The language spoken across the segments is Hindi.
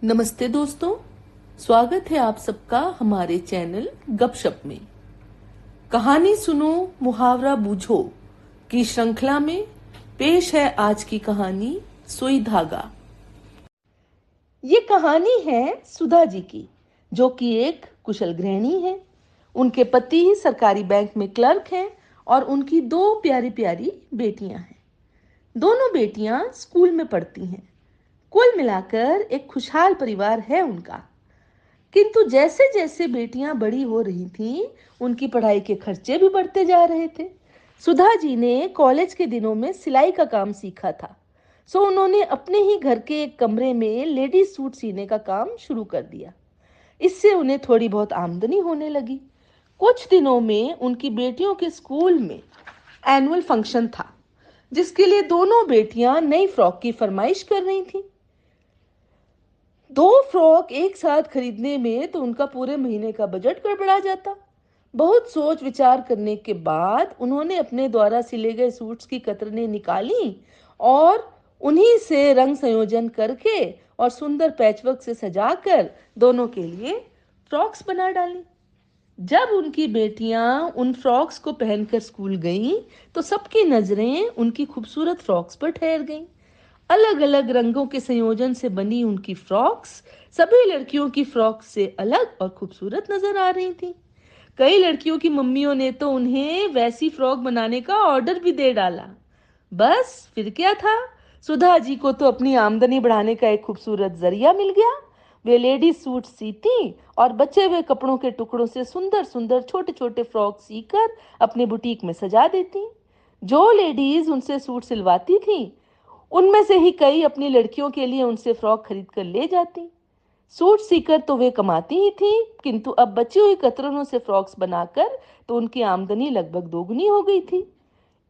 नमस्ते दोस्तों, स्वागत है आप सबका हमारे चैनल गपशप में। कहानी सुनो मुहावरा बूझो की श्रृंखला में पेश है आज की कहानी सुई धागा। ये कहानी है सुधा जी की, जो कि एक कुशल गृहिणी है। उनके पति सरकारी बैंक में क्लर्क हैं और उनकी दो प्यारी प्यारी बेटियां हैं। दोनों बेटियां स्कूल में पढ़ती हैं। कुल मिलाकर एक खुशहाल परिवार है उनका। किंतु जैसे जैसे बेटियां बड़ी हो रही थीं, उनकी पढ़ाई के खर्चे भी बढ़ते जा रहे थे। सुधा जी ने कॉलेज के दिनों में सिलाई का काम सीखा था, सो उन्होंने अपने ही घर के एक कमरे में लेडीज सूट सीने का काम शुरू कर दिया। इससे उन्हें थोड़ी बहुत आमदनी होने लगी। कुछ दिनों में उनकी बेटियों के स्कूल में एनुअल फंक्शन था, जिसके लिए दोनों बेटियां नई फ्रॉक की फरमाइश कर रही थीं। दो फ्रॉक एक साथ खरीदने में तो उनका पूरे महीने का बजट गड़बड़ा जाता। बहुत सोच विचार करने के बाद उन्होंने अपने द्वारा सिले गए सूट्स की कतरनें निकाली और उन्हीं से रंग संयोजन करके और सुंदर पैचवर्क से सजाकर दोनों के लिए फ्रॉक्स बना डाली। जब उनकी बेटियां उन फ्रॉक्स को पहनकर स्कूल गईं, तो सबकी नजरें उनकी खूबसूरत फ्रॉक्स पर ठहर गईं। अलग अलग रंगों के संयोजन से बनी उनकी फ्रॉक्स सभी लड़कियों की फ्रॉक से अलग और खूबसूरत नजर आ रही थी। कई लड़कियों की मम्मियों ने तो उन्हें वैसी फ्रॉक बनाने का ऑर्डर भी दे डाला। बस फिर क्या था, सुधा जी को तो अपनी आमदनी बढ़ाने का एक खूबसूरत जरिया मिल गया। वे लेडीज सूट सीती और बचे हुए कपड़ों के टुकड़ों से सुंदर सुंदर छोटे छोटे फ्रॉक सीकर अपने बुटीक में सजा देती। जो लेडीज उनसे सूट सिलवाती थी, उनमें से ही कई अपनी लड़कियों के लिए उनसे फ्रॉक खरीद कर ले जाती। सूट सीकर तो वे कमाती ही थी, किंतु अब बची हुई कतरनों से फ्रॉक्स बनाकर तो उनकी आमदनी लगभग दोगुनी हो गई थी।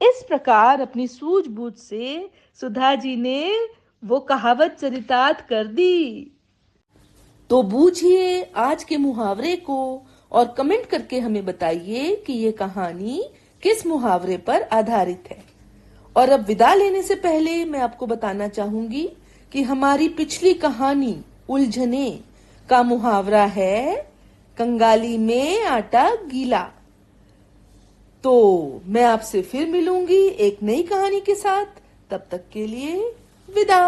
इस प्रकार अपनी सूझबूझ से सुधा जी ने वो कहावत चरितार्थ कर दी। तो बूझिए आज के मुहावरे को और कमेंट करके हमें बताइए कि ये कहानी किस मुहावरे पर आधारित है। और अब विदा लेने से पहले मैं आपको बताना चाहूंगी कि हमारी पिछली कहानी उलझने का मुहावरा है कंगाली में आटा गीला। तो मैं आपसे फिर मिलूंगी एक नई कहानी के साथ। तब तक के लिए विदा।